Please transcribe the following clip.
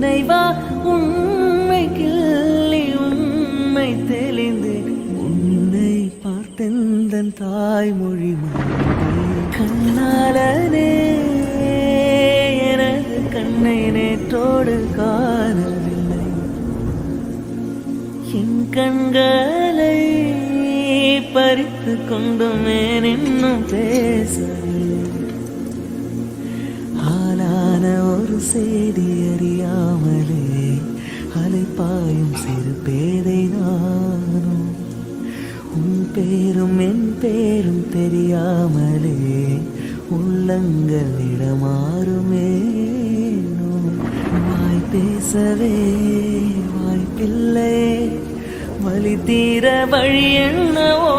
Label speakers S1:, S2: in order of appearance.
S1: நினைவா உண்மை கிள்ளி உண்மை தெளிந்து உன்னை பார்த்தெந்தன் தாய்மொழி கண்ணாலனே எனது கண்ணை நேற்றோடு காணவில்லை என் கண்களை பறித்து கொண்டுமே இன்னும் பேசவில்லை ஆளான ஒரு செய்தி அறியாமலே அலைப்பாயும் சிறு பேதை நானும் உன் பேரும் என் பேரும் தெரியாமலே உள்ளங்கள் இடமாறுமே வாய் பேசவே வாய்ப்பில்லை வழி தீர வழி என்னவோ